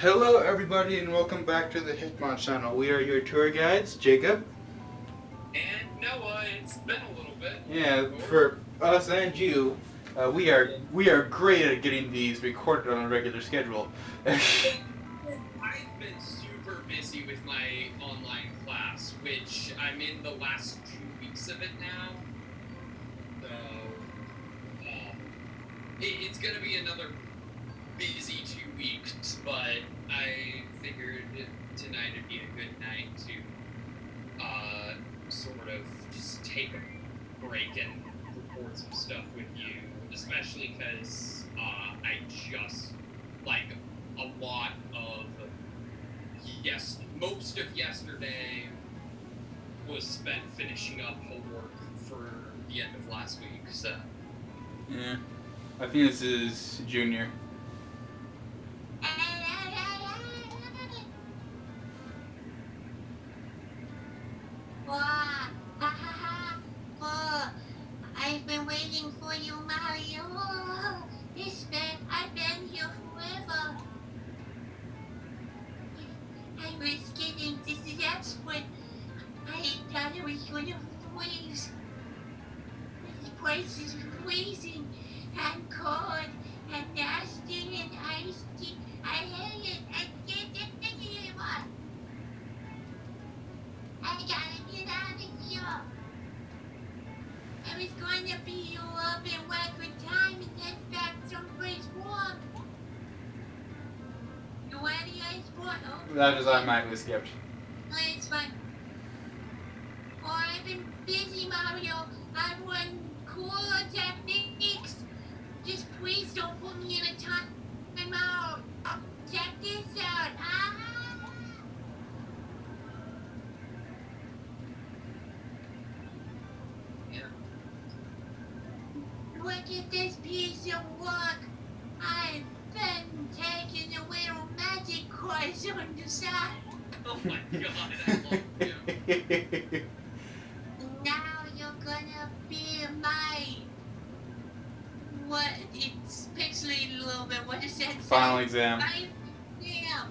Hello everybody and welcome back to the HitmonChannel. We are your tour guides, Jacob. And Noah, it's been a little bit. Yeah, for us and you, we are great at getting these recorded on a regular schedule. I've been super busy with my online class, which I'm in the last 2 weeks of it now. So, it's going to be another busy 2 weeks, but I figured tonight would be a good night to sort of just take a break and record some stuff with you, especially because I just, like, a lot of most of yesterday was spent finishing up homework for the end of last week, so. Yeah, I think this is Junior. I've been waiting for you, Mario. I've been here forever. I was getting desperate. I thought I was gonna freeze. This place is freezing and cold and nasty and icy. I hate it. I can't take it anymore. I gotta get out of here. I was going to be you up in record time and head back someplace warm. You ready, Iceboy? Oh, That is automatically skipped. it's fine. Oh, I've been busy, Mario. I've run cooler techniques. Just please don't put me in a time out. Check this out. Look at this piece of work. I've been taking a little magic course on the side. Oh my god, I love you. Now you're gonna be my... What? It's pixelated a little bit. What does that say? Final exam. Yeah.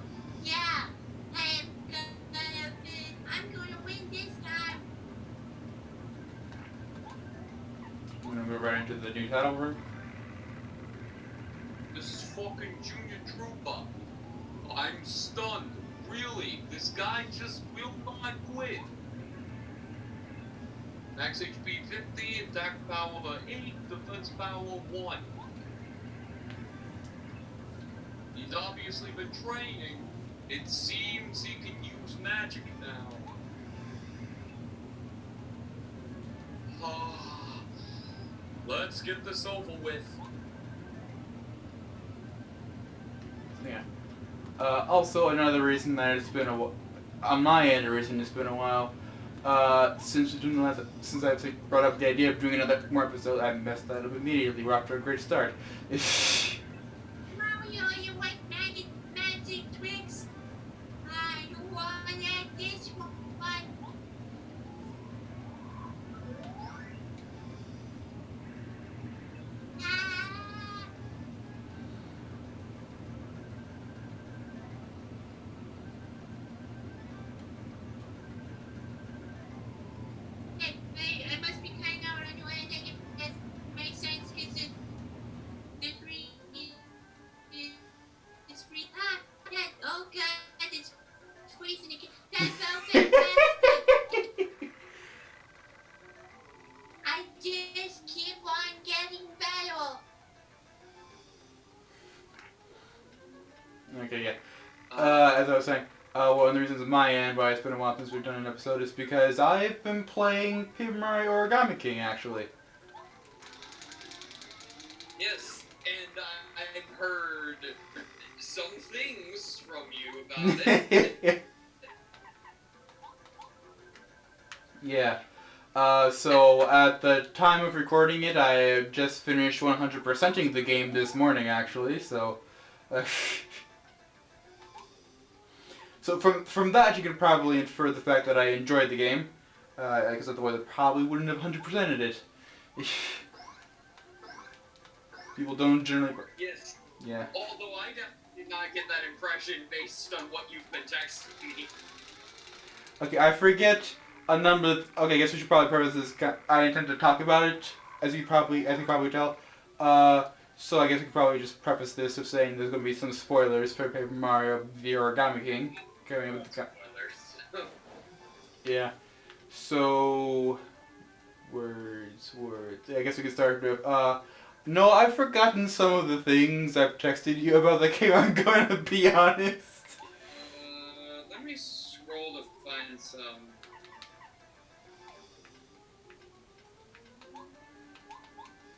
I'm gonna win this time. I'm gonna move right into the new title room. This is fucking Junior Trooper. I'm stunned. Really, this guy just will not quit. Max HP 50, attack power 8, defense power 1. He's obviously been training. It seems he can use magic now. Let's get this over with. Yeah. Also, another reason that it's been on my end, a reason it's been a while. Since I brought up the idea of doing another more episode, I messed that up immediately. We're off to a great start. Mario, you like magic tricks? You wanna this one? I must be kind out on your end. That makes sense because the green is free. That, oh god, it's freezing again. That's so fantastic. I just keep on getting better. Okay, yeah. As I was saying, one of the reasons on my end why it's been a while since we've done an episode is because I've been playing Paper Mario Origami King, actually. Yes, and I've heard some things from you about it. Yeah. So at the time of recording it, I just finished 100%ing the game this morning, actually. So, so from that you can probably infer the fact that I enjoyed the game, because otherwise I probably wouldn't have 100%ed it. People don't generally. Yes. Yeah. Although I definitely did not get that impression based on what you've been texting me. Okay, I forget a number. Okay, I guess we should probably preface this. I intend to talk about it, as you probably tell. So I guess we could probably just preface this of saying there's going to be some spoilers for Paper Mario: The Origami King. Spoilers. Yeah. So words. I guess we can start with. No, I've forgotten some of the things I've texted you about the game. I'm going to be honest. Let me scroll to find some.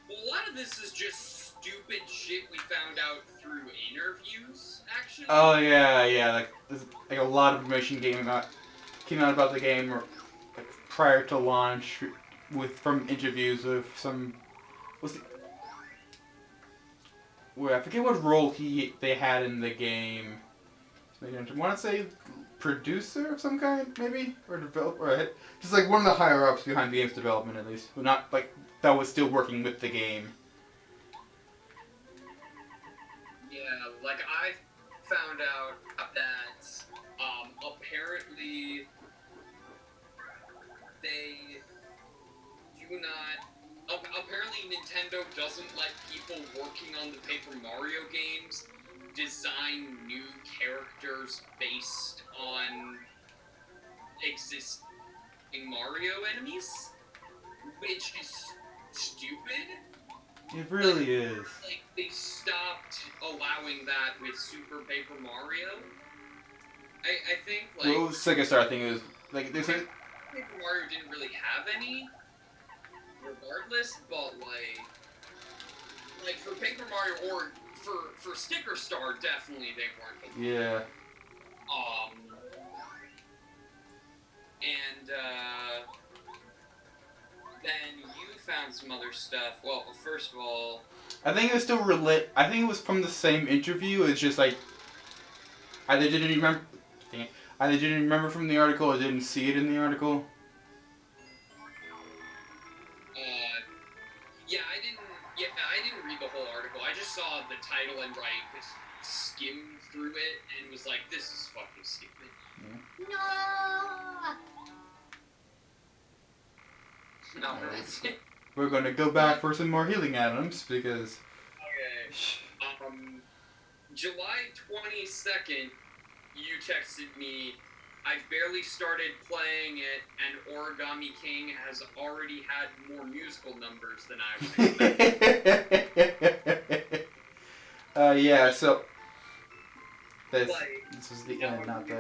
Well, a lot of this is just stupid shit we found out through interviews, actually. Oh yeah. Like there's like a lot of information came out about the game like prior to launch, from interviews with some. Well, I forget what role they had in the game. I want to say producer of some kind, maybe, or developer, or just like one of the higher ups behind the game's development, at least. Well, not like that was still working with the game. Yeah, like I found out that apparently they do not. Apparently, Nintendo doesn't let people working on the Paper Mario games design new characters based on existing Mario enemies, which is stupid. It really is. Like, they stopped allowing that with Super Paper Mario. I think, like... Well, the Sega Star thing is, like, they said... Paper Mario didn't really have any, regardless, but, like for Paper Mario, or for Sticker Star, definitely they weren't. Yeah. And, then you found some other stuff. Well, first of all... I think it was still I think it was from the same interview. It's just like... Either didn't remember from the article or didn't see it in the article. I didn't read the whole article. I just saw the title and skimmed through it and was like, this is fucking stupid. No! No, that's it. We're gonna go back for some more healing items, because... Okay. July 22nd, you texted me, I've barely started playing it, and Origami King has already had more musical numbers than I would expect. Yeah, so... This is the no, end, not the...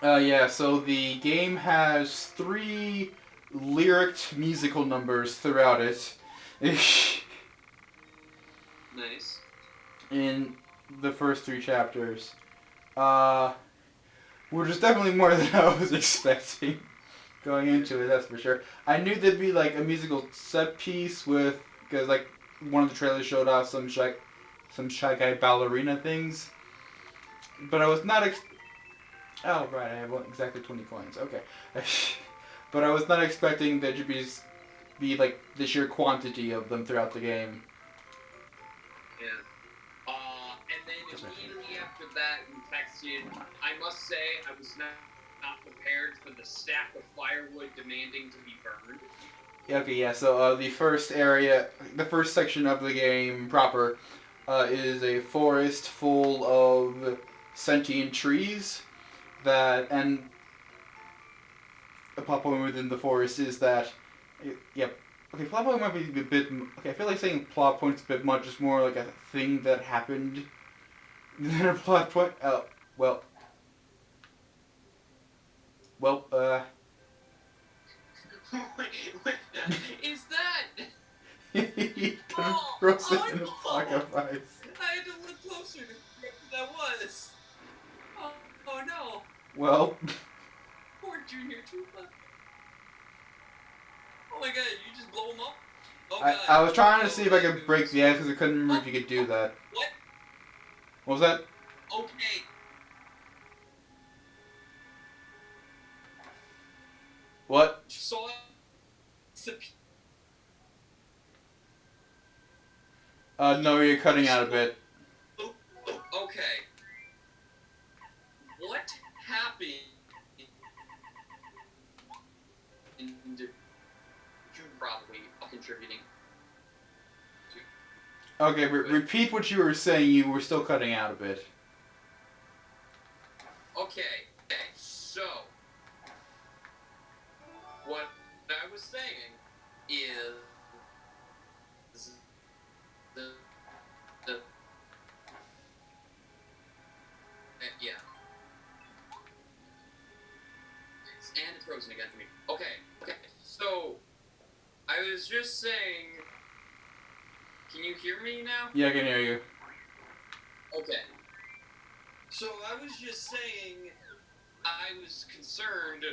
that. Yeah, so the game has 3 lyric musical numbers throughout it. Nice. In the first 3 chapters. Which is definitely more than I was expecting going into it, that's for sure. I knew there'd be like a musical set piece because like one of the trailers showed off some Shy Guy ballerina things. But I was not oh right, I have exactly 20 coins, okay. But I was not expecting there to be like the sheer quantity of them throughout the game. Yeah. And then immediately after that, you texted, I must say, I was not prepared for the stack of firewood demanding to be burned. Okay, yeah, so the first section of the game proper is a forest full of sentient trees and the plot point within the forest is that, okay, plot point might be a bit, okay, I feel like saying plot point's a bit much, it's more like a thing that happened than a plot point. Is that? He roasted in a block of ice. I had to look closer to see what that was. Oh no. Well. Poor Junior Troopa. Oh my god, you just blow him up? Oh god. I was trying to see if I could break the ice because I couldn't remember if you could do that. What? What was that? Okay. What? Saw No, you're cutting out a bit. probably contributing to. Okay, repeat what you were saying. You were still cutting out a bit. Okay, so what I was saying is the yeah, and it's frozen again for me. Okay, so I was just saying. Can you hear me now? Yeah, I can hear you. Okay. So I was just saying I was concerned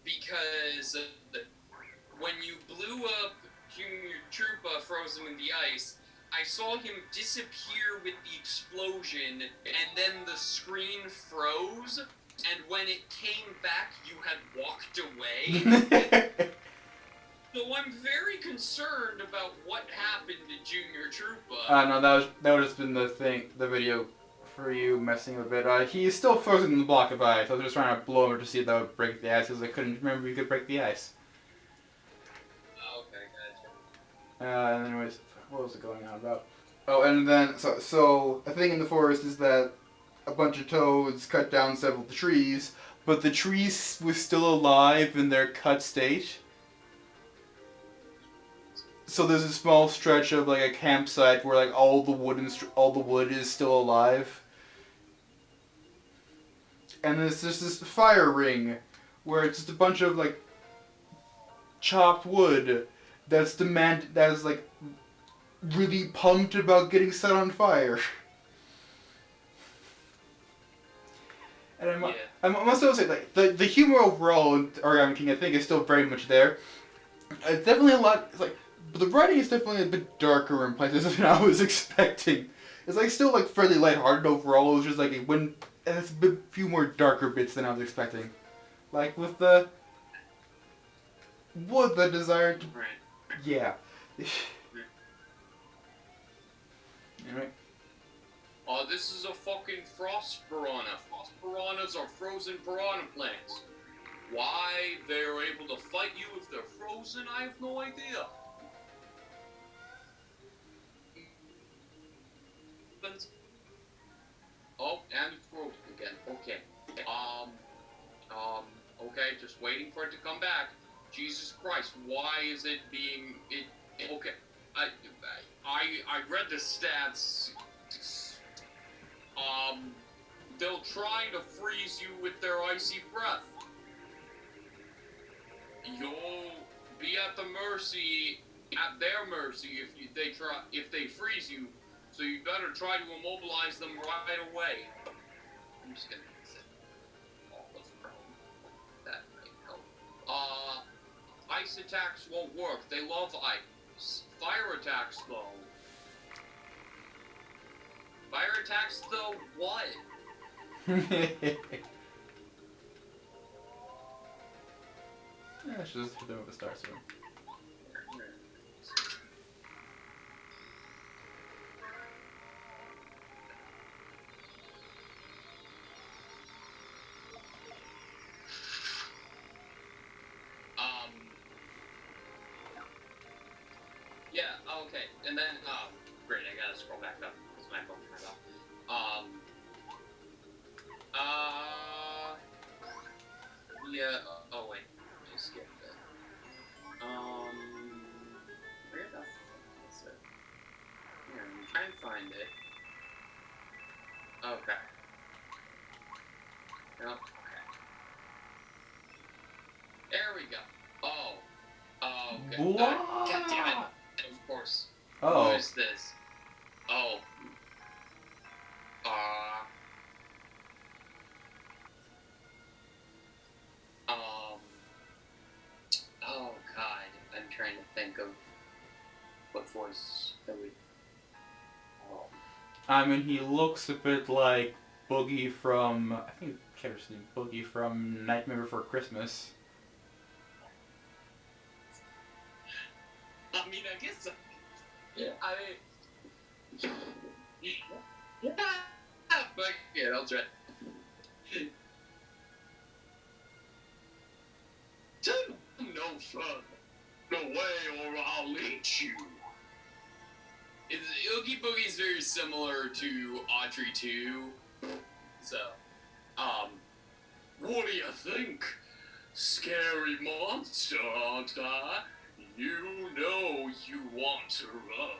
because when you blew up Junior Troopa frozen in the ice, I saw him disappear with the explosion, and then the screen froze, and when it came back, you had walked away. So I'm very concerned about what happened to Junior Troopa. No, that would have been the video for you messing a bit. He's still frozen in the block of ice. I was just trying to blow him to see if that would break the ice, because I couldn't remember you could break the ice. Okay, gotcha. Anyways, what was it going on about? Oh, and then so a thing in the forest is that a bunch of toads cut down several of the trees, but the trees was still alive in their cut state. So there's a small stretch of like a campsite where like all the wood is still alive, and there's just this fire ring where it's just a bunch of like chopped wood that is like really pumped about getting set on fire. And I must also say, like, the humor overall in Origami King, I think, is still very much there. It's definitely a lot. It's like, but the writing is definitely a bit darker in places than I was expecting. It's like still like fairly lighthearted overall. It was just like it has a few more darker bits than I was expecting. Like with the desire to, yeah. Alright. Oh, this is a fucking frost piranha. Frost piranhas are frozen piranha plants. Why they're able to fight you if they're frozen, I have no idea. Oh, and it's frozen again. Okay. Okay, just waiting for it to come back. Jesus Christ, why is it being okay. I read the stats. They'll try to freeze you with their icy breath. You'll be at their mercy if they freeze you. So you better try to immobilize them right away. I'm just gonna set all of them. That might help. Ice attacks won't work. They love ice. Fire attacks though. Fire attacks though what? Yeah, it's just doing the start soon. Yeah, okay. And then, great, I gotta scroll back up. Because my phone turned off. Yeah, oh wait. I skipped it. Where the fuck is it? Here, I'm trying to find it. Okay. Nope, okay. There we go. Oh. Oh, okay. What? God damn it. Of course. Oh. Who is this? Oh. Oh god. I'm trying to think of what voice that we. Oh. I mean, he looks a bit like Boogie from, I think the character's name Boogie from Nightmare Before Christmas. I mean, I guess. Yeah. Yeah. Fuck it, I'll try. No fun. away or I'll eat you. Oogie Boogie's very similar to Audrey 2. So, what do you think? Scary monster, aren't I? You know you want to run.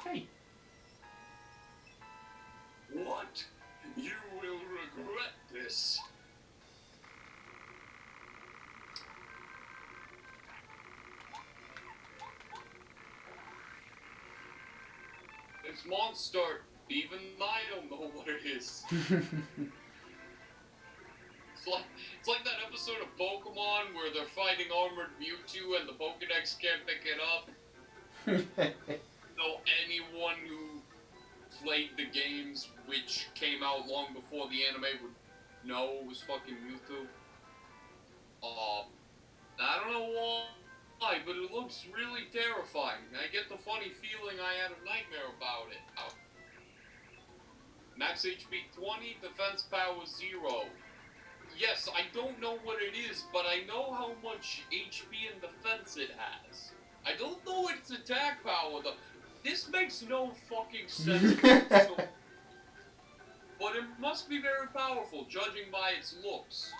Hey. What? You will regret this. This monster, even I don't know what it is. It's like that episode of Pokemon where they're fighting armored Mewtwo and the Pokedex can't pick it up. So anyone who played the games which came out long before the anime would know it was fucking Mewtwo. I don't know why, but it looks really terrifying. I get the funny feeling I had a nightmare about it. Max HP 20, defense power 0. Yes, I don't know what it is, but I know how much HP and defense it has. I don't know its attack power, though. This makes no fucking sense. But it must be very powerful, judging by its looks.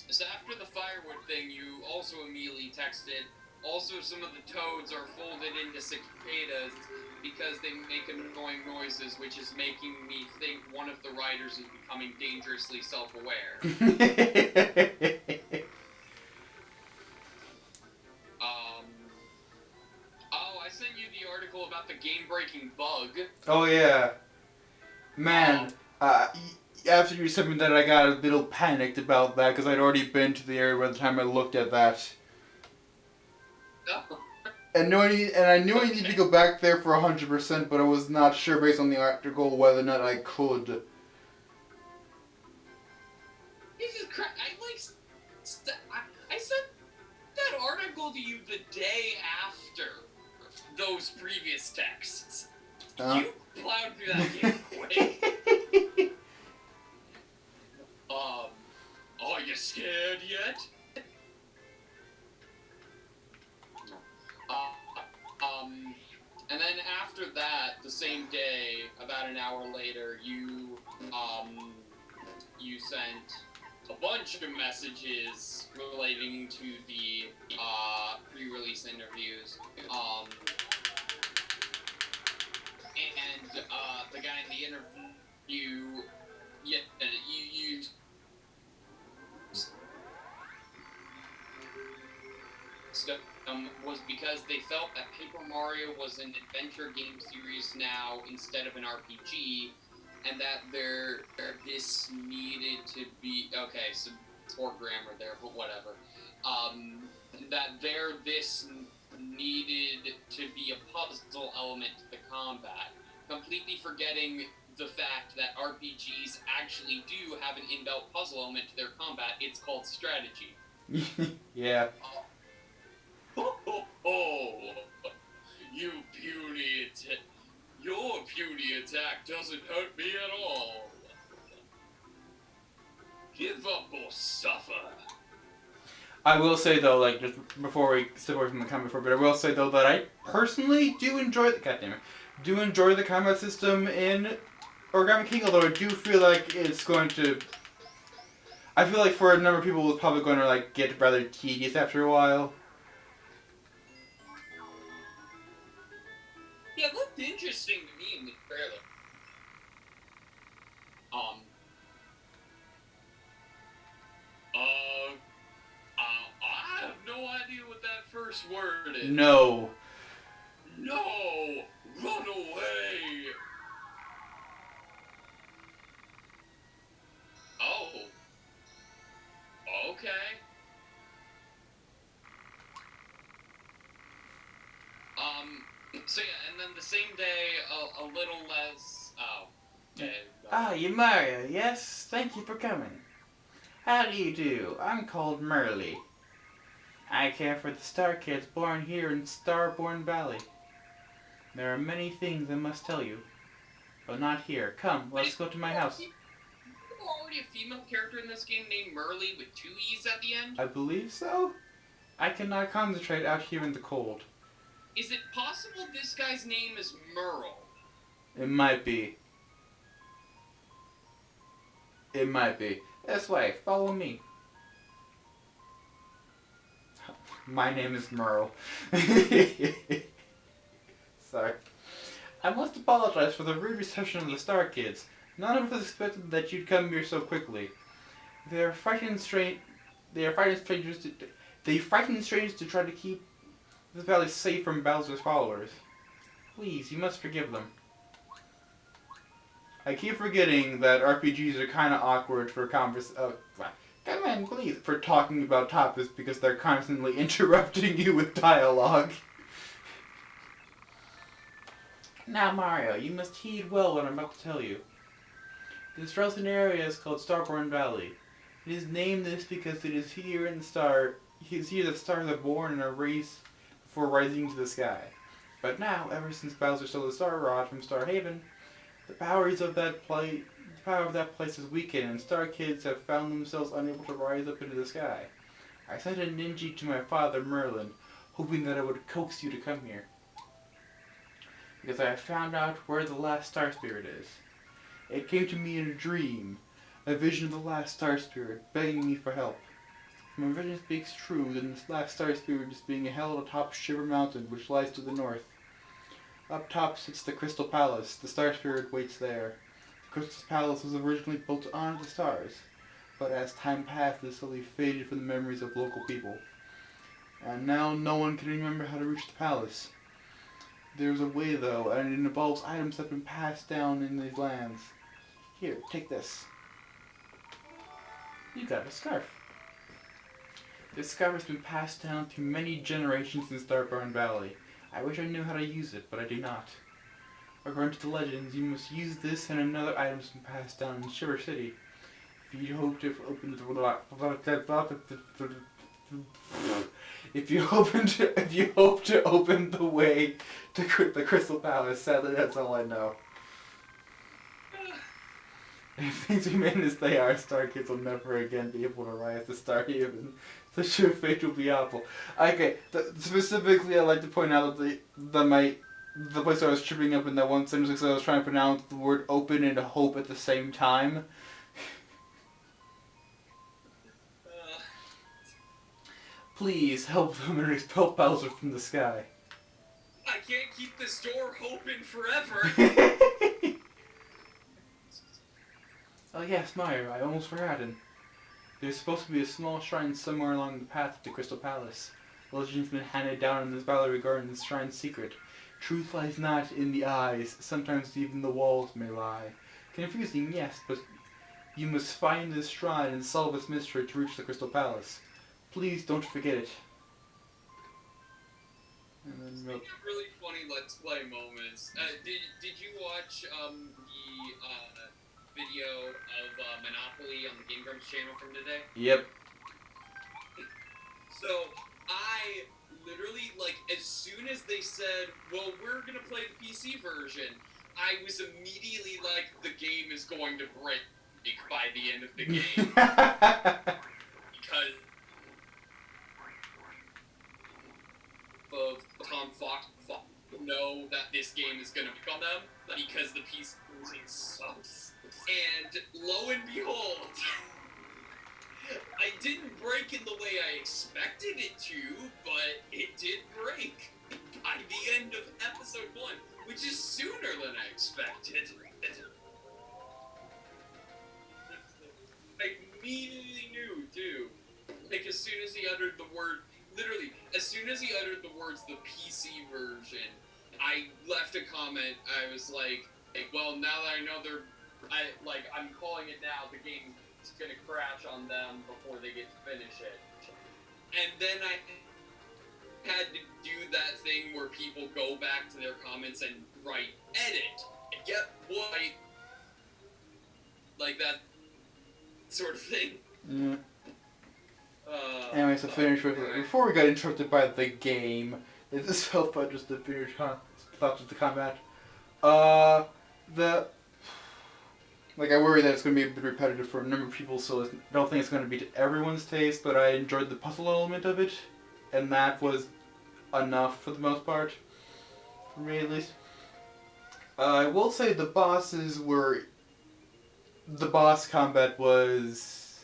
So after the firewood thing, you also immediately texted, also some of the toads are folded into cicadas because they make annoying noises, which is making me think one of the riders is becoming dangerously self-aware. Oh, I sent you the article about the game-breaking bug. Oh yeah. Man, after you sent me that, I got a little panicked about that because I'd already been to the area by the time I looked at that. Oh. And I knew I needed to go back there for 100%, but I was not sure based on the article whether or not I could. Jesus Christ, I sent that article to you the day after those previous texts. You plowed through that game quick. Are you scared yet? And then after that, the same day, about an hour later, you sent a bunch of messages relating to the pre-release interviews. And the guy in the interview, you was because they felt that Paper Mario was an adventure game series now instead of an RPG, and that this needed to be some poor grammar there, but whatever. This needed to be a puzzle element to the combat, completely forgetting the fact that RPGs actually do have an inbuilt puzzle element to their combat. It's called strategy. Yeah. Your puny attack doesn't hurt me at all. Give up or suffer. I will say though, like, just before we step away from the combat for a bit, I will say though that I personally do enjoy the combat system in Origami King, although I do feel like it's going to... I feel like for a number of people it's probably going to like get rather tedious after a while. Yeah, it looked interesting to me in the trailer. I have no idea what that first word is. No. No! Run away! Oh. Okay. So yeah, and then the same day, a little less, Mario, yes? Thank you for coming. How do you do? I'm called Merly. I care for the star kids born here in Starborn Valley. There are many things I must tell you, but not here. Come, let's go to my house. You already be a female character in this game named Merly with 2 E's at the end? I believe so. I cannot concentrate out here in the cold. Is it possible this guy's name is Merle? It might be. It might be. This way, follow me. My name is Merle. Sorry. I must apologize for the rude reception of the Star Kids. None of us expected that you'd come here so quickly. They are frightened strangers to try to keep this valley safe from Bowser's followers. Please, you must forgive them. I keep forgetting that RPGs are kind of awkward for come in, please, for talking about topics because they're constantly interrupting you with dialogue. Now, Mario, you must heed well what I'm about to tell you. This frozen area is called Starborn Valley. It is named this because it is here that stars are born and are raised before rising to the sky. But now, ever since Bowser stole the Star Rod from Star Haven, the power of that place has weakened, and Star Kids have found themselves unable to rise up into the sky. I sent a ninja to my father, Merlin, hoping that I would coax you to come here. Because I have found out where the last Star Spirit is. It came to me in a dream, a vision of the last Star Spirit, begging me for help. If my vision speaks true, then this last Star Spirit is being held atop Shiver Mountain, which lies to the north. Up top sits the Crystal Palace. The Star Spirit waits there. The Crystal Palace was originally built on the stars, but as time passed, it slowly faded from the memories of local people. And now no one can remember how to reach the palace. There's a way, though, and it involves items that have been passed down in these lands. Here, take this. You got a scarf. This scarf has been passed down through many generations in Starborn Valley. I wish I knew how to use it, but I do not. According to the legends, you must use this and another item that's been passed down in Shiver City. If you hope to open the way to the Crystal Palace, sadly that's all I know. If things remain as they are, Star Kids will never again be able to rise to Star Haven. Such a fate will be awful. Okay, specifically I'd like to point out that the place I was tripping up in that one sentence because I was trying to pronounce the word open and hope at the same time. Please help them and expel Bowser from the sky. I can't keep this door open forever. Oh yes, Mario, I almost forgotten. There's supposed to be a small shrine somewhere along the path to the Crystal Palace. Legend's been handed down in this valley regarding this shrine's secret. Truth lies not in the eyes, sometimes even the walls may lie. Confusing, yes, but you must find this shrine and solve its mystery to reach the Crystal Palace. Please don't forget it. And then Speaking of really funny Let's Play moments, did you watch the video of Monopoly on the Game Grumps channel from today? Yep. So, I literally, like, as soon as they said, well, we're gonna play the PC version, I was immediately like, the game is going to break by the end of the game. Because of Tom Fox know that this game is gonna pick on them, because the PC version sucks. And lo and behold, I didn't break in the way I expected it to, but it did break by the end of episode 1, which is sooner than I expected. I immediately knew, too. Like, as soon as he uttered the word, literally, as soon as he uttered the words, the PC version, I left a comment. I was like, well, now that I know I'm calling it now, the game's gonna crash on them before they get to finish it. And then I had to do that thing where people go back to their comments and write edit, get white, like that sort of thing. Yeah. Anyway, so finish with it. Before we got interrupted by the game, it is help out just to finish thoughts of the combat. Like, I worry that it's going to be a bit repetitive for a number of people, so I don't think it's going to be to everyone's taste, but I enjoyed the puzzle element of it, and that was enough for the most part. For me, at least. I will say the bosses were... The boss combat was...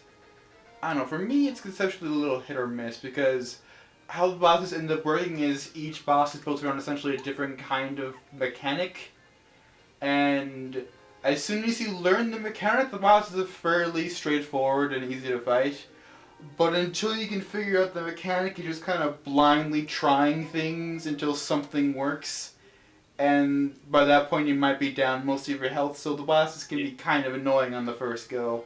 I don't know, for me it's conceptually a little hit or miss, because how the bosses end up working is each boss is built around essentially a different kind of mechanic, and as soon as you learn the mechanic, the bosses are fairly straightforward and easy to fight. But until you can figure out the mechanic, you're just kind of blindly trying things until something works. And by that point, you might be down most of your health, so the bosses can be kind of annoying on the first go.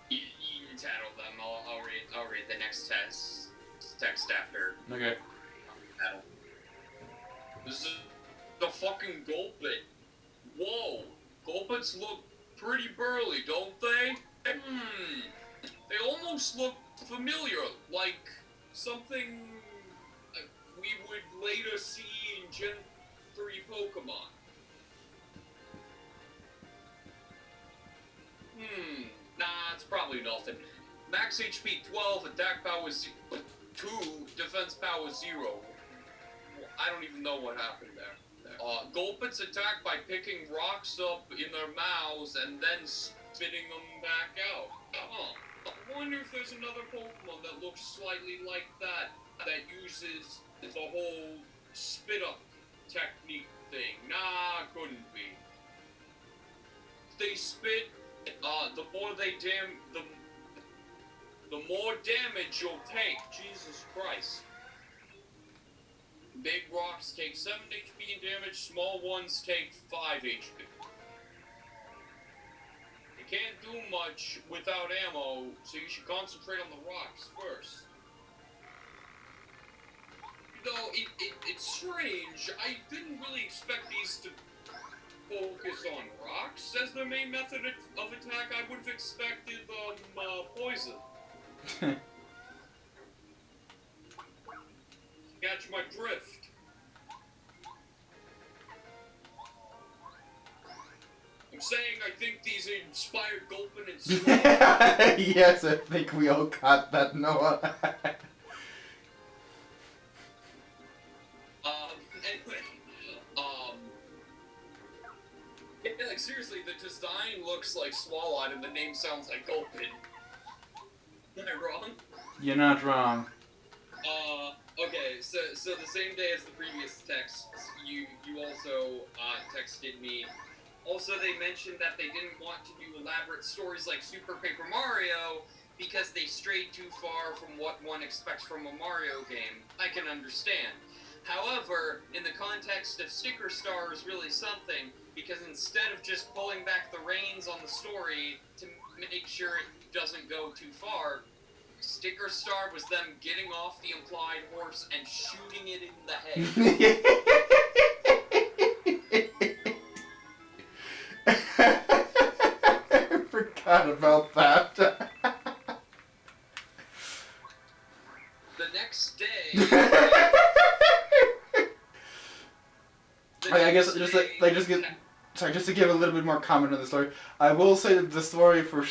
You can tattle them. I'll read the next text after. Okay. Tattle. This is the fucking Gulpit. Whoa, Gulpits look pretty burly, don't they? They almost look familiar, like something we would later see in Gen 3 Pokemon. Nah, it's probably nothing. Max HP 12, attack power 2, defense power 0. I don't even know what happened there. Gulpits attack by picking rocks up in their mouths and then spitting them back out. I wonder if there's another Pokemon that looks slightly like that uses the whole spit up technique thing. Nah, couldn't be. If they spit, the more damage you'll take. Jesus Christ. Big rocks take 7 HP in damage, small ones take 5 HP. You can't do much without ammo, so you should concentrate on the rocks first. Though, it's strange, I didn't really expect these to focus on rocks as their main method of attack. I would have expected, poison. Catch my drift. I'm saying I think these inspired Gulpin and Squirtle. Yes, I think we all got that, Noah. Anyway, yeah, like seriously, the design looks like Swallow and the name sounds like Gulpin. Am I wrong? You're not wrong. Okay, so the same day as the previous text, you also texted me. Also, they mentioned that they didn't want to do elaborate stories like Super Paper Mario because they strayed too far from what one expects from a Mario game. I can understand. However, in the context of Sticker Star is really something, because instead of just pulling back the reins on the story to make sure it doesn't go too far, Sticker Star was them getting off the implied horse and shooting it in the head. I forgot about that. The next day... I guess just to give a little bit more comment on the story, I will say that the story for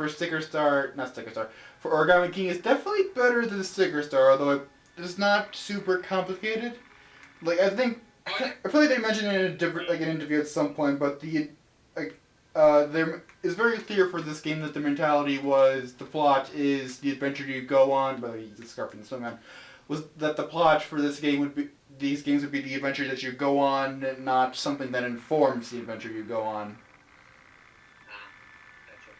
Sticker Star, not Sticker Star, for Origami King is definitely better than Sticker Star, although it's not super complicated. Like I feel like they mentioned it in an interview at some point, but there is very clear for this game that the mentality was the plot is the adventure you go on, but he's a Scorpion Swingman, was that the plot for these games would be the adventure that you go on, not something that informs the adventure you go on. Gotcha.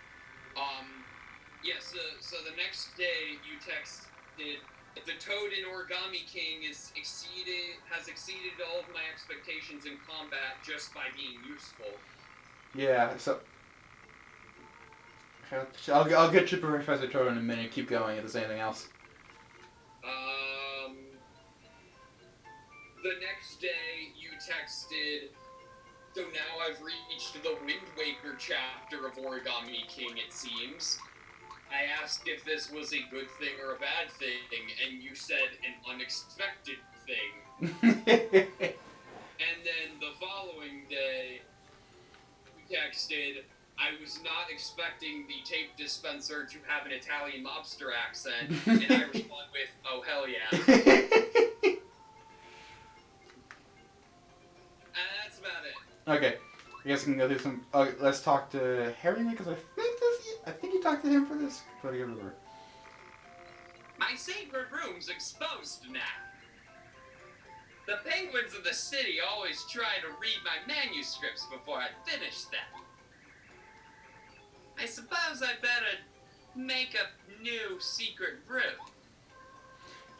Yeah, so the next day you texted, the Toad in Origami King has exceeded all of my expectations in combat just by being useful. Yeah, so I'll get to Professor Toad in a minute. Keep going if there's anything else. The next day you texted, so now I've reached the Wind Waker chapter of Origami King, it seems. I asked if this was a good thing or a bad thing, and you said an unexpected thing. And then the following day, we texted, I was not expecting the tape dispenser to have an Italian mobster accent, and I respond with, oh, hell yeah. And that's about it. Okay, I guess we can go through some. Let's talk to Harry because I think you talked to him for this. Try to get over. My sacred room's exposed now. The penguins of the city always try to read my manuscripts before I finish them. I suppose I better make a new secret room.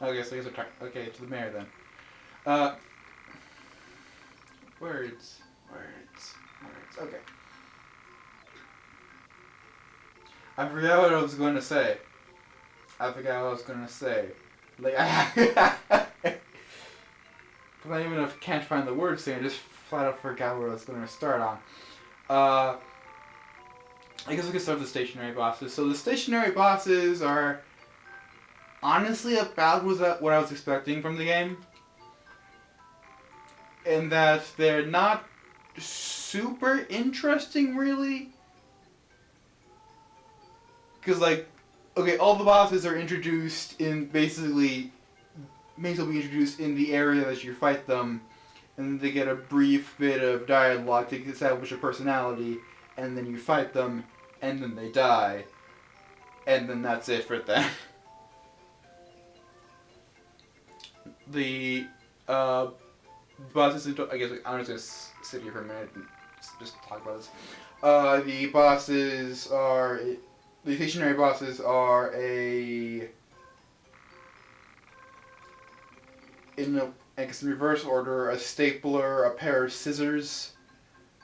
Okay, so I guess we're talking. Okay, to the mayor then. Words. Okay. I forgot what I was going to say. Like, but I even if I can't find the words thing, I just flat out forgot what I was going to start on. I guess we can start with the stationary bosses. So the stationary bosses are honestly about what I was expecting from the game. In that they're not super interesting, really. Because, like, okay, all the bosses are introduced in basically, may still be introduced in the area that you fight them, and they get a brief bit of dialogue to establish a personality, and then you fight them, and then they die, and then that's it for that. The bosses, I guess I'm just gonna sit here for a minute and just talk about this. The stationary bosses are in reverse order, a stapler, a pair of scissors,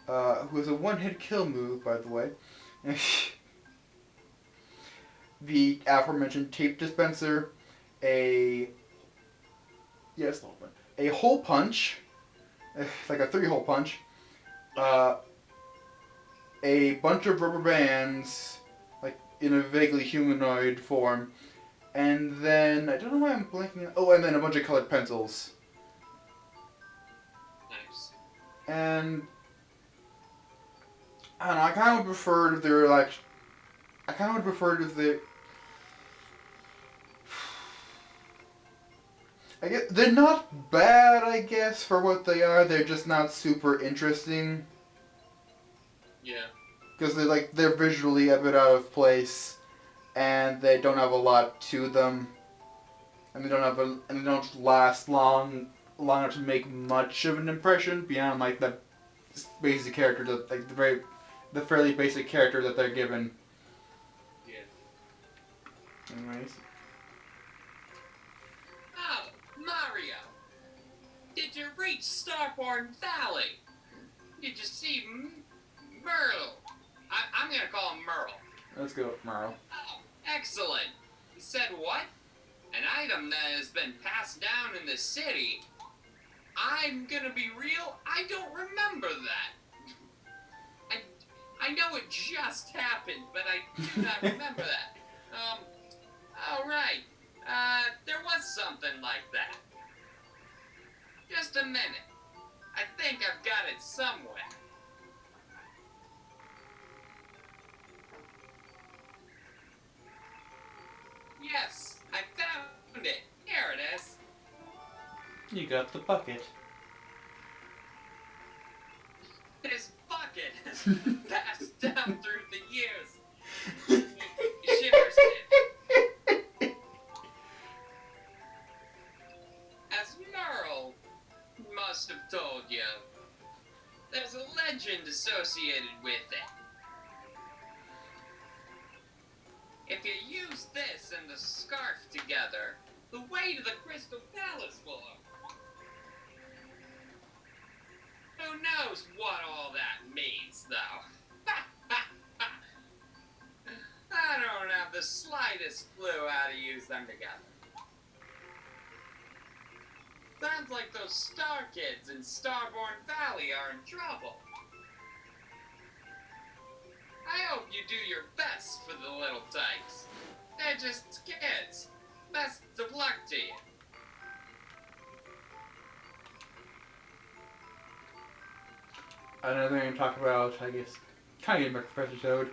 who has a one-hit kill move, by the way. The aforementioned tape dispenser, a hole punch, like a 3-hole punch, a bunch of rubber bands, like in a vaguely humanoid form, and then I don't know why I'm blanking. Oh, and then a bunch of colored pencils. Nice. And I don't know. I kind of would prefer if they're like. I kind of would prefer if they. I guess they're not bad. I guess for what they are, they're just not super interesting. Yeah. Because they're visually a bit out of place, and they don't have a lot to them, and they don't last long enough to make much of an impression beyond like the basic character that the fairly basic character that they're given. Yeah. Anyways. Oh, Mario! Did you reach Starborn Valley? Did you see Merle? I'm gonna call him Merle. Let's go, Morrow. Oh, excellent. He said what? An item that has been passed down in the city? I'm gonna be real, I don't remember that. I know it just happened, but I do not remember that. Alright. There was something like that. Just a minute. I think I've got it somewhere. Yes, I found it. Here it is. You got the bucket. This bucket has been passed down through the years. Shivers it. As Merle must have told you, there's a legend associated with it. If you use this and the scarf together, the way to the Crystal Palace will open. Who knows what all that means, though? I don't have the slightest clue how to use them together. Sounds like those Star Kids in Starborn Valley are in trouble. I hope you do your best for the little tykes. They're just kids. Best of luck to you. Another thing to talk about, I guess, kind of getting back to Professor Toad.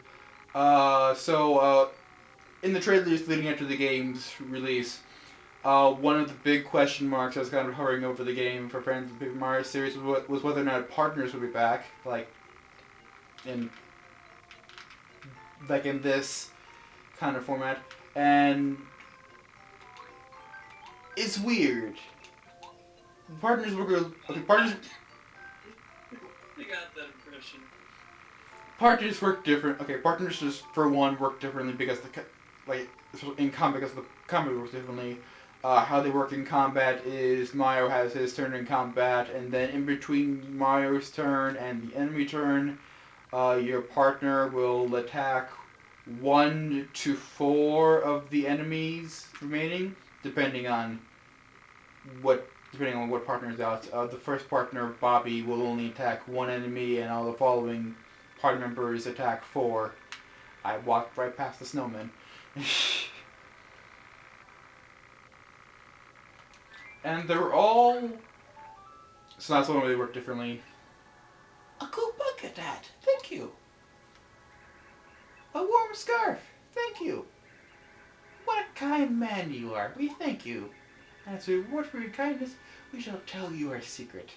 In the trailers leading up to the game's release, one of the big question marks that was kind of hovering over the game for fans of the Paper Mario series was whether or not partners would be back, in this kind of format, and it's weird. Partners work. Okay, partners. I got that impression. Partners work different. Okay, partners just for one work differently because in combat because the combat works differently. How they work in combat is Mario has his turn in combat, and then in between Mario's turn and the enemy turn, your partner will attack 1 to 4 of the enemies remaining, depending on what partner is out. The first partner, Bobby, will only attack 1 enemy, and all the following party members attack 4. I walked right past the snowman. And they're all... So that's why they work differently. A cool bucket hat. Thank you. A warm scarf. Thank you. What a kind man you are. We thank you. As a reward for your kindness, we shall tell you our secret.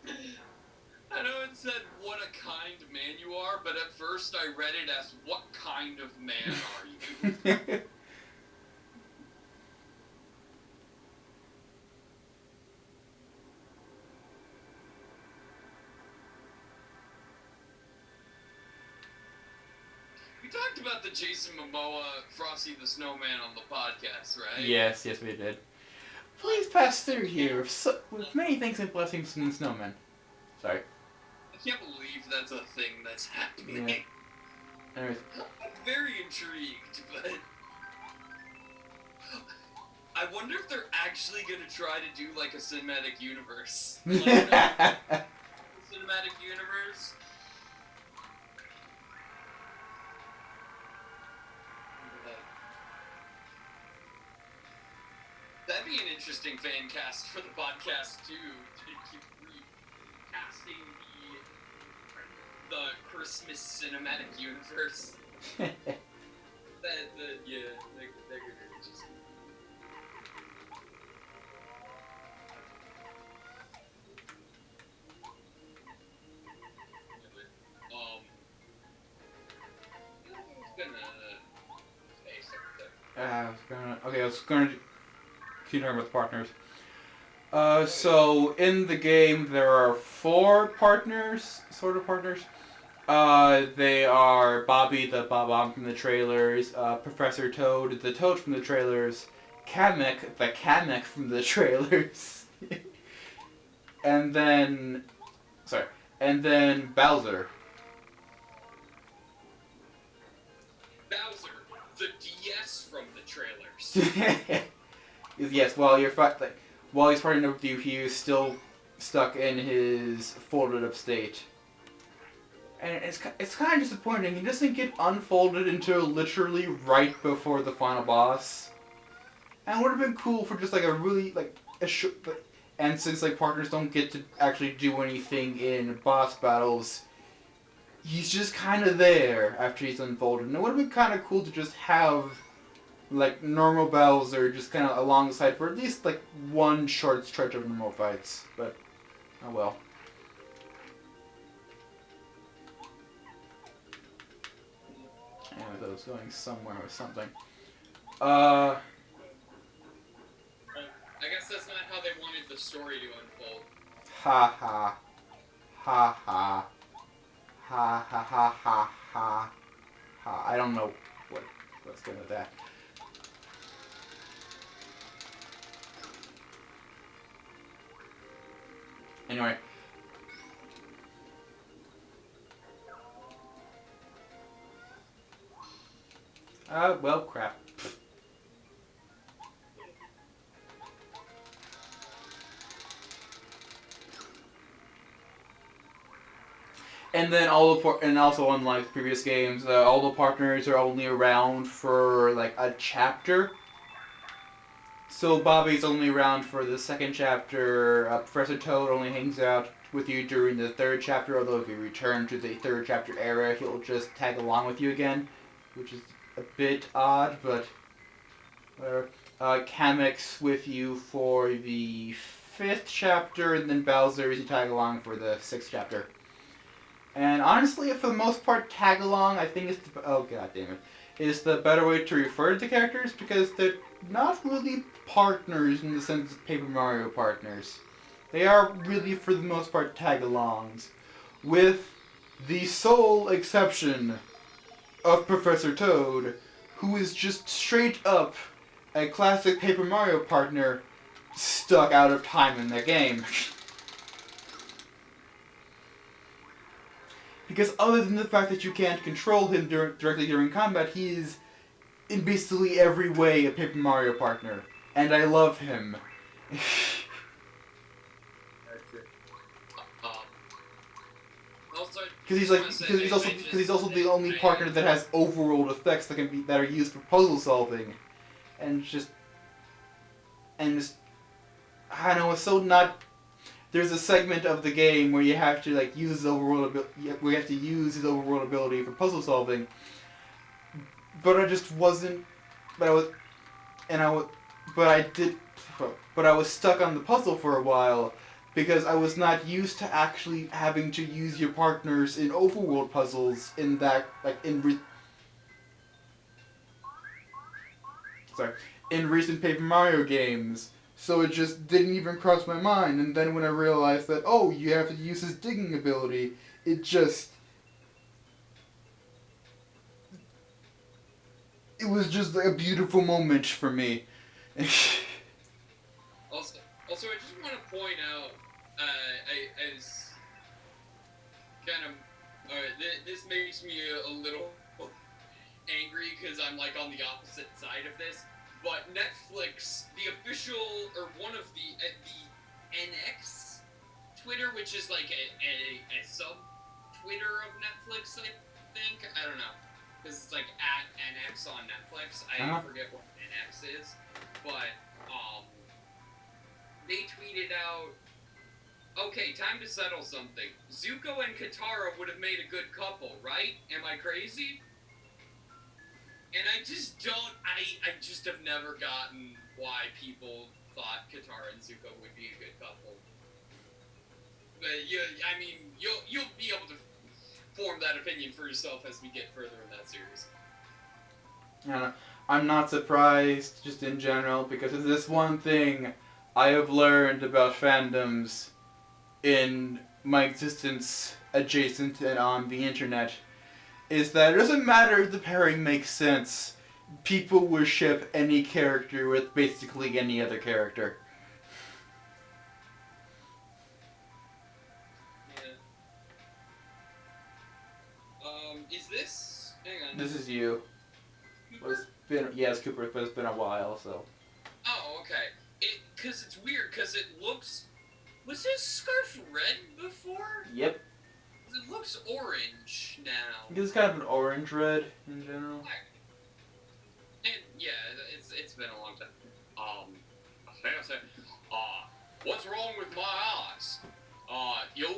I know it said, what a kind man you are, but at first I read it as, what kind of man are you? We talked about the Jason Momoa Frosty the Snowman on the podcast, right? Yes, we did. Please pass through here with many thanks and blessings from the snowman. Sorry. I can't believe that's a thing that's happening. Yeah. Anyways. I'm very intrigued, but I wonder if they're actually going to try to do like a cinematic universe. Like, cinematic universe. That'd be an interesting fan cast for the podcast too. To keep recasting the Christmas cinematic universe. They're gonna just. I was gonna keep talking with partners. So in the game there are 4 partners, sort of partners. They are Bobby the Bob-omb from the trailers, Professor Toad, the Toad from the trailers, Kamek, the Kamek from the trailers, and then Bowser. Bowser, the DS from the trailers. Yes, while he's fighting with you, he is still stuck in his folded up state. And it's kind of disappointing. He doesn't get unfolded until literally right before the final boss. And it would have been cool for just a really and since partners don't get to actually do anything in boss battles, he's just kind of there after he's unfolded. And it would have been kind of cool to just have normal Bowser just kind of alongside for at least one short stretch of normal fights. But oh well. I was going somewhere with something. I guess that's not how they wanted the story to unfold. Ha ha. Ha ha. Ha ha ha ha ha. Ha. I don't know what's good with that. Anyway. Well, crap. And then and also unlike previous games, all the partners are only around for like a chapter. So Bobby's only around for the second chapter. Professor Toad only hangs out with you during the third chapter. Although if you return to the third chapter era, he'll just tag along with you again, which is a bit odd, but whatever. Kamek's with you for the fifth chapter, and then Bowser is you tag along for the sixth chapter. And honestly, for the most part, tag along, I think is oh god damn it, is the better way to refer to characters because they're not really partners in the sense of Paper Mario partners. They are really, for the most part, tag-alongs, with the sole exception of Professor Toad, who is just straight up a classic Paper Mario partner stuck out of time in the game. Because other than the fact that you can't control him directly during combat, he is in basically every way a Paper Mario partner. And I love him. Because he's also the only partner that has overworld effects that are used for puzzle solving, and just I don't know, it's so not. There's a segment of the game where you have to like use his where you have to use his overworld ability for puzzle solving. But I just wasn't. But I was, and I was, but I did, but I was stuck on the puzzle for a while because I was not used to actually having to use your partners in overworld puzzles in that in recent Paper Mario games. So it just didn't even cross my mind. And then when I realized that, oh, you have to use his digging ability, it was just a beautiful moment for me. Also, I just want to point out, as kind of, this makes me a little angry because I'm like on the opposite side of this. But Netflix, the official or one of the NX Twitter, which is like a sub Twitter of Netflix, I think. I don't know. Because it's like at NX on Netflix. I forget what NX is. But they tweeted out, okay, time to settle something. Zuko and Katara would have made a good couple, right? Am I crazy? And I just don't, I just have never gotten why people thought Katara and Zuko would be a good couple. But you'll be able to form that opinion for yourself as we get further in that series. I'm not surprised, just in general, because of this one thing I have learned about fandoms in my existence adjacent and on the internet, is that it doesn't matter if the pairing makes sense. People will ship any character with basically any other character. Yeah. Is this? Hang on. This is you. Cooper? It's Cooper, but it's been a while, so. Oh, okay. Cause it's weird, cause it looks. Was his scarf red before? Yep. It looks orange now. It's kind of an orange red in general. Yeah, it's been a long time. What's wrong with my eyes? You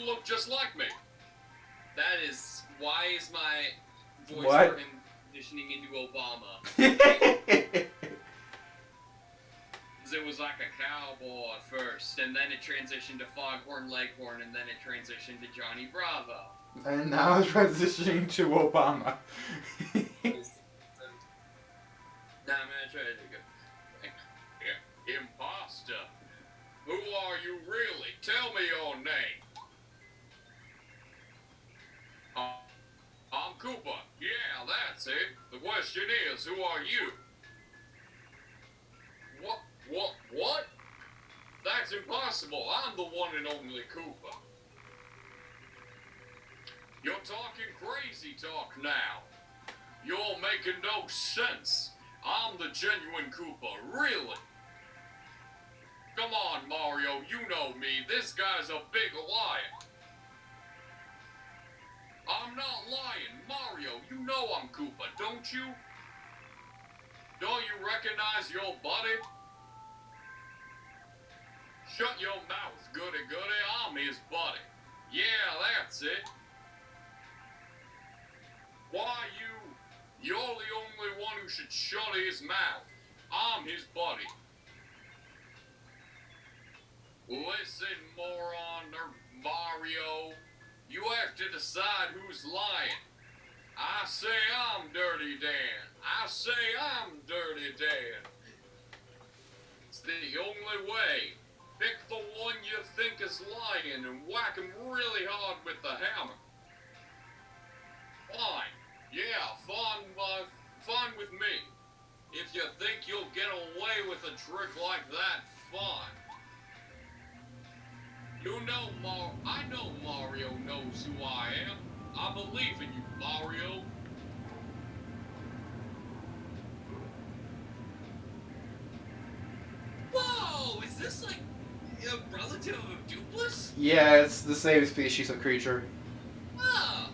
look just like me. That is, why is my voice for him transitioning into Obama? It was like a cowboy at first, and then it transitioned to Foghorn Leghorn, and then it transitioned to Johnny Bravo. And now it's transitioning to Obama. Imposter. Who are you really? Tell me your name. I'm Koopa. Yeah, that's it. The question is, who are you? What? That's impossible. I'm the one and only Koopa. You're talking crazy talk now. You're making no sense. I'm the genuine Koopa, really. Come on, Mario, you know me. This guy's a big liar. I'm not lying. Mario, you know I'm Koopa, don't you? Don't you recognize your buddy? Shut your mouth, goody goody. I'm his buddy. Yeah, that's it. Why you're the only one who should shut his mouth. I'm his buddy. Listen, moron or Mario. You have to decide who's lying. I say I'm Dirty Dan. I say I'm Dirty Dan. It's the only way. Pick the one you think is lying and whack him really hard with the hammer. Fine. Yeah, fine with me. If you think you'll get away with a trick like that, fine. I know Mario knows who I am. I believe in you, Mario. Whoa, is this like a relative of Dupless? Yeah, it's the same species of creature. Ah.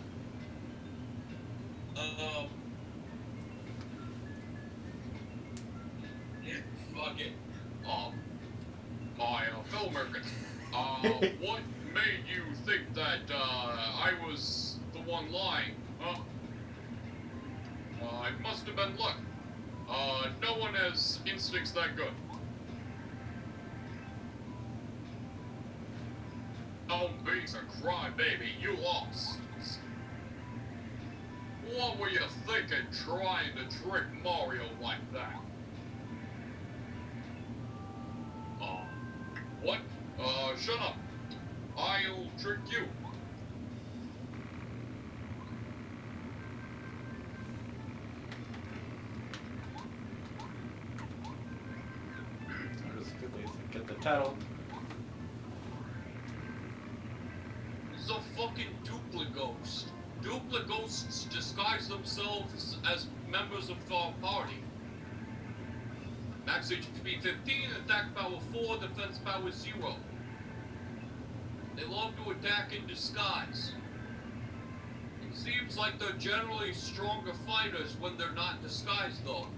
Yeah, fuck it. My filmmaker. What made you think that I was the one lying? Huh? It must have been luck. No one has instincts that good. Don't be a crybaby, you lost. What were you thinking trying to trick Mario like that? What? Shut up. I'll trick you. I'll just quickly get the title. It's a fucking duplighost. Duplighosts disguise themselves as members of our party. Max HP 15, attack power 4, defense power 0. They love to attack in disguise. It seems like they're generally stronger fighters when they're not disguised, though.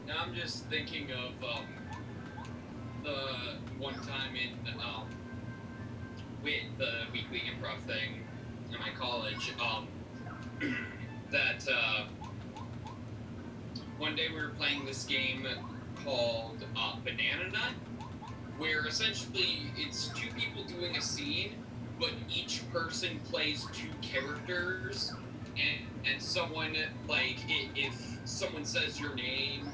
Now I'm just thinking of the one time in with the weekly improv thing in my college, that one day we were playing this game called Banana Nut, where essentially it's two people doing a scene, but each person plays two characters, and someone, like, if someone says your name,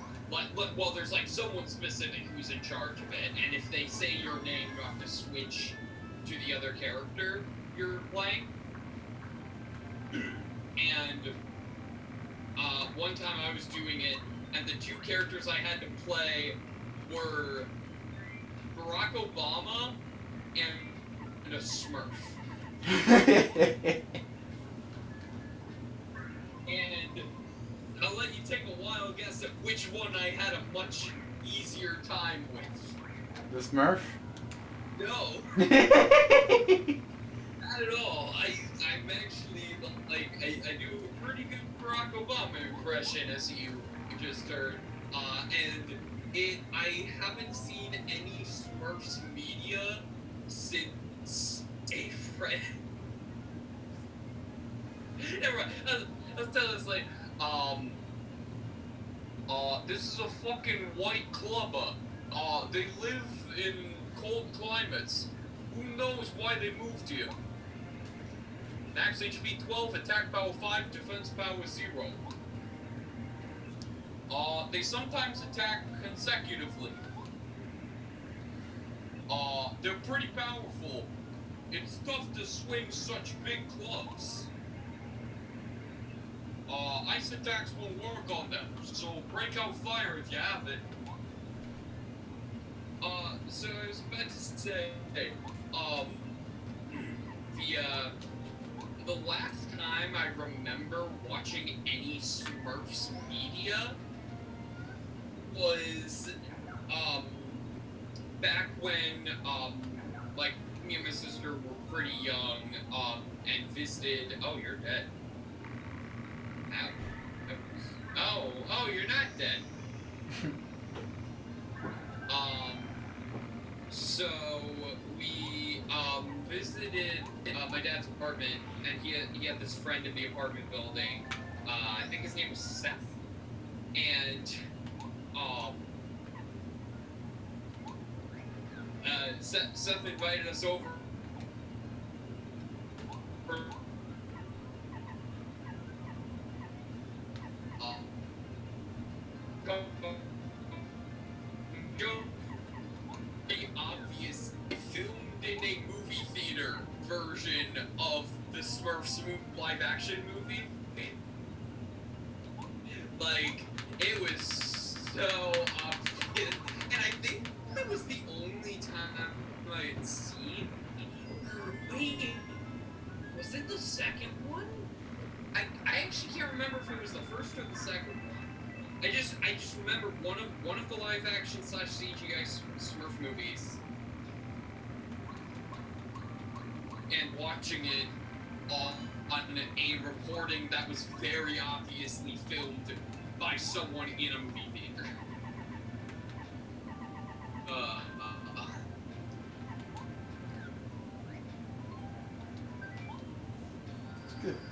well, there's like someone specific who's in charge of it, and if they say your name, you have to switch to the other character you're playing. And one time I was doing it, and the two characters I had to play were Barack Obama and a Smurf. And I'll let you take a wild guess at which one I had a much easier time with. The Smurf? No. Not at all. I'm actually, like, I do a pretty good Barack Obama impression, as you just heard. And I haven't seen any Smurfs media since a friend. Never mind. Let's tell this, like, this is a fucking white clubber. They live in cold climates. Who knows why they moved here? Max HP 12, attack power 5, defense power 0. They sometimes attack consecutively. They're pretty powerful. It's tough to swing such big clubs. Ice attacks won't work on them, so break out fire if you have it. so I was about to say, um, the last time I remember watching any Smurfs media was, back when, like, me and my sister were pretty young, and visited, oh, you're dead. Ow. Oh, you're not dead. So we visited my dad's apartment, and he had this friend in the apartment building. I think his name was Seth, and Seth invited us over. The obvious filmed in a movie theater version of the Smurfs live action movie. Like, it was so obvious. And I think that was the only time I had seen. Wait, was it the second one? I actually can't remember if it was the first or the second one. I just remember one of the live action / CGI Smurf movies, and watching it on a recording that was very obviously filmed by someone in a movie theater.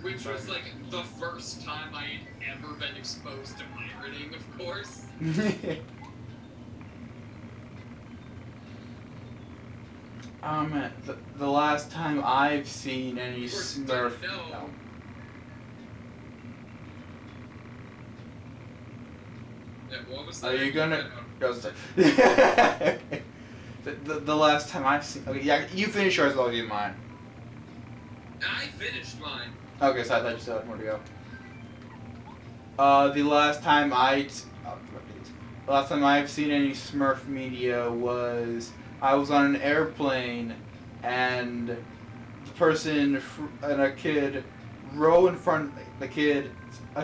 Which was like the first time I had ever been exposed to pirating, of course. The last time I've seen any Smurf. No. Yeah, what was that? Are you gonna? The last time I've seen. Okay, yeah, you finish yours, I'll do mine. I finished mine. Okay, so I thought you still had more to go. The last time I've seen any Smurf media was I was on an airplane, and the person and a kid row in front. A kid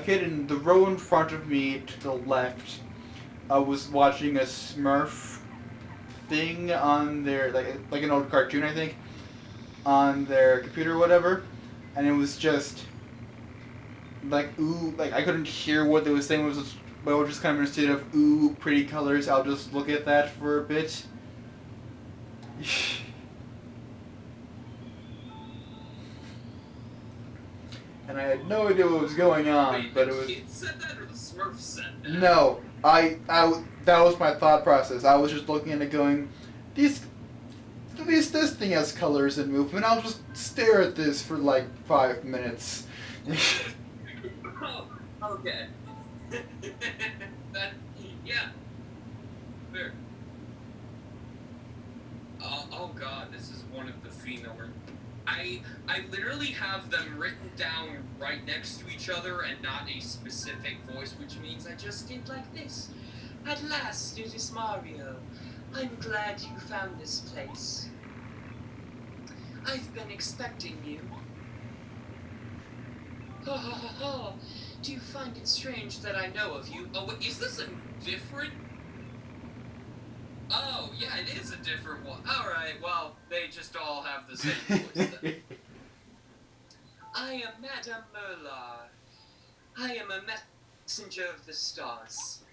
in the row in front of me to the left was watching a Smurf thing on their like an old cartoon, I think, on their computer or whatever, and it was just like, ooh, like I couldn't hear what they were saying, but I was just kind of instead of ooh, pretty colors, I'll just look at that for a bit. And I had no idea what was going on. Wait, but the it was. kid said that or the Smurf said that? No, that was my thought process. I was just looking at it going, at least this thing has colors and movement. I'll just stare at this for like 5 minutes. Oh, okay. Yeah. Fair. Oh god, this is one of the female. I literally have them written down right next to each other and not a specific voice, which means I just did like this. At last, it is Mario. I'm glad you found this place. I've been expecting you. Ha ha ha ha. Do you find it strange that I know of you? Oh, wait, is this a different? Oh, yeah, it is a different one. Alright, well, they just all have the same voice then. I am Madame Merlar. I am a messenger of the stars.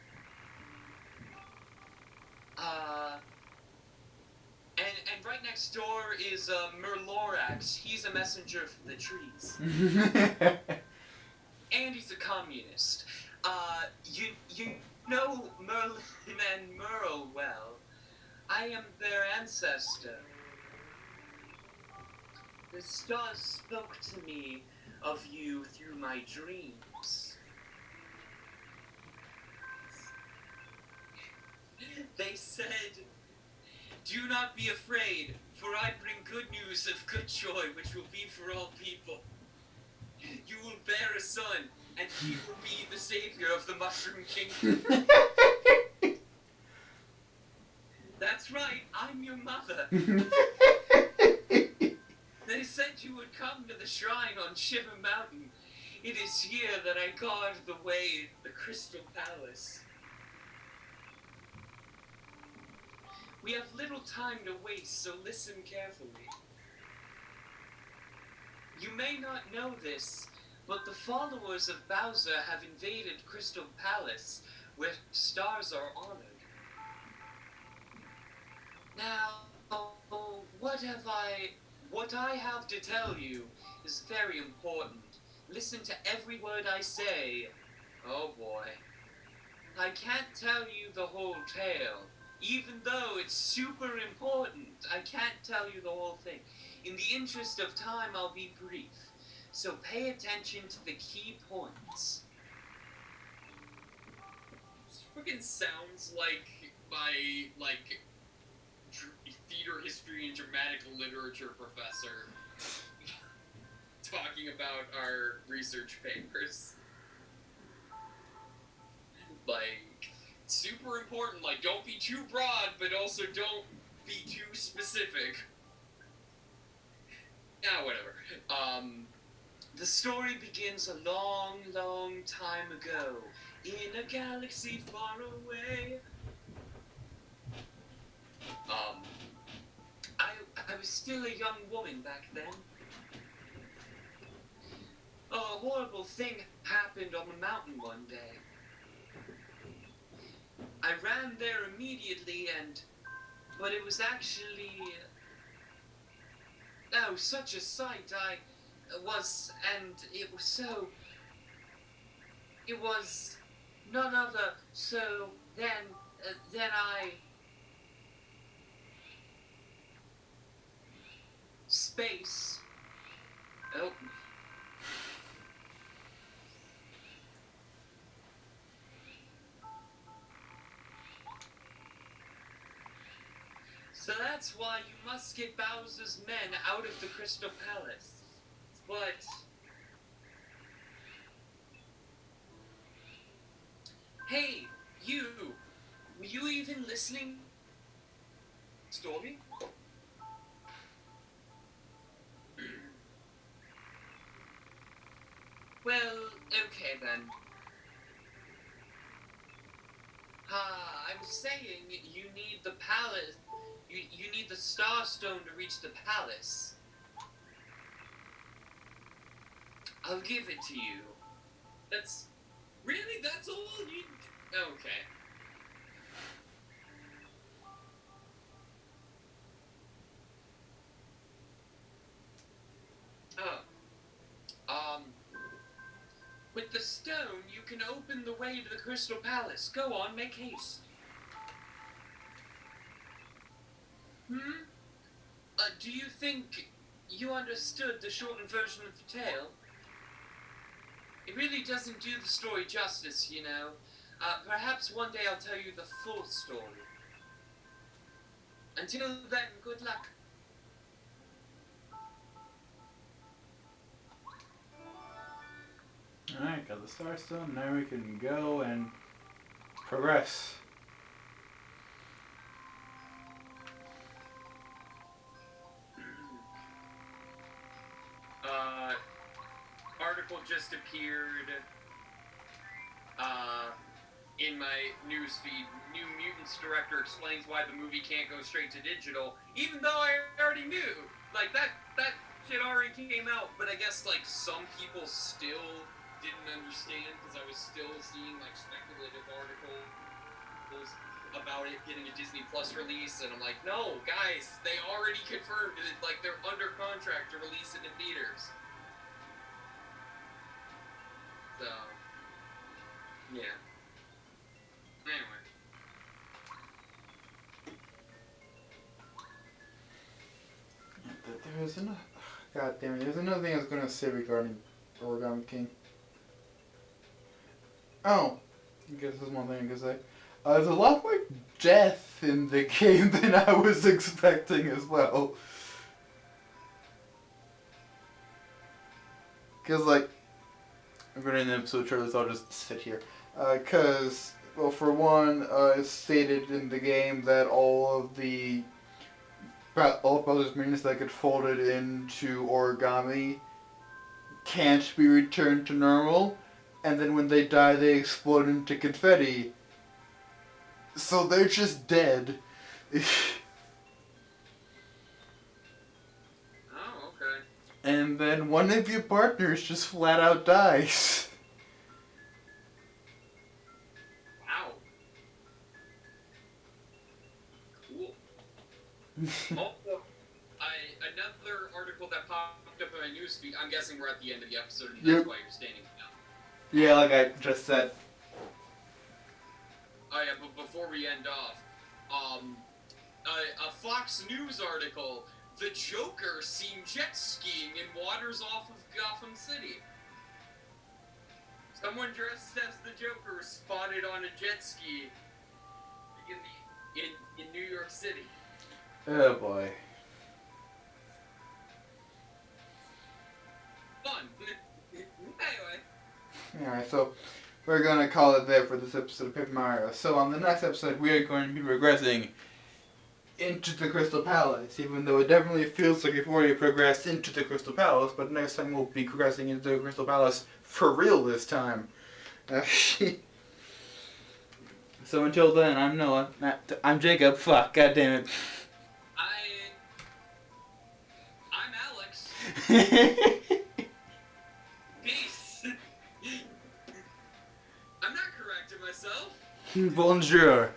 And right next door is Merlorax. He's a messenger of the trees. And he's a communist. You know Merlin and Merle well. I am their ancestor. The stars spoke to me of you through my dreams. They said, "Do not be afraid, for I bring good news of good joy, which will be for all people. You will bear a son, and he will be the savior of the Mushroom Kingdom." That's That's right, I'm your mother. They said you would come to the shrine on Shiver Mountain. It is here that I guard the way, the Crystal Palace. We have little time to waste, so listen carefully. You may not know this, but the followers of Bowser have invaded Crystal Palace, where stars are honored. Now, what I have to tell you is very important. Listen to every word I say. Oh boy. I can't tell you the whole tale. Even though it's super important, I can't tell you the whole thing. In the interest of time, I'll be brief. So pay attention to the key points. This freaking sounds like my, theater history and dramatic literature professor talking about our research papers. Like, super important, like, don't be too broad, but also don't be too specific. Whatever. The story begins a long, long time ago, in a galaxy far away. I was still a young woman back then. A horrible thing happened on the mountain one day. I ran there immediately but it was actually, such a sight. It was none other, so then space. Oh. So that's why you must get Bowser's men out of the Crystal Palace. But... Hey, you! Were you even listening? Story? Well, okay then. I was saying you need the palace. You need the Star Stone to reach the palace. I'll give it to you. That's all you... Okay. With the stone, you can open the way to the Crystal Palace. Go on, make haste. Do you think you understood the shortened version of the tale? It really doesn't do the story justice, you know. Perhaps one day I'll tell you the full story. Until then, good luck. Alright, got the Star Stone. Now we can go and progress. Article just appeared in my newsfeed. New Mutants director explains why the movie can't go straight to digital, even though I already knew. Like, that shit already came out, but I guess, like, some people still didn't understand, because I was still seeing, like, speculative articles about it getting a Disney Plus release, and I'm like, no, guys, they already confirmed it, like, they're under contract to release it in theaters. So, yeah. Anyway. There's another... God damn it, there's another thing I was gonna say regarding Origami King. Oh, I guess there's one thing I can say. There's a lot more death in the game than I was expecting as well. Because, like, I'm going to end the episode shortly, so I'll just sit here. Because Well, for one, it's stated in the game that all brothers minions that get folded into origami can't be returned to normal, and then when they die, they explode into confetti. So they're just dead. Oh, okay. And then one of your partners just flat out dies. Wow. Cool. Also, another article that popped up in my newsfeed. I'm guessing we're at the end of the episode, and that's Yep. why you're standing now. Yeah, like I just said. Oh yeah, but before we end off, a Fox News article: the Joker seen jet skiing in waters off of Gotham City. Someone dressed as the Joker was spotted on a jet ski in New York City. Oh boy. Fun. Anyway. Alright, so we're gonna call it there for this episode of Paper Mario. So on the next episode, we are going to be progressing into the Crystal Palace, even though it definitely feels like we've already progressed into the Crystal Palace, but next time we'll be progressing into the Crystal Palace for real this time. So until then, I'm Noah. I'm Jacob. Fuck, goddammit. I'm Alex. Peace. I'm not correcting myself. Bonjour.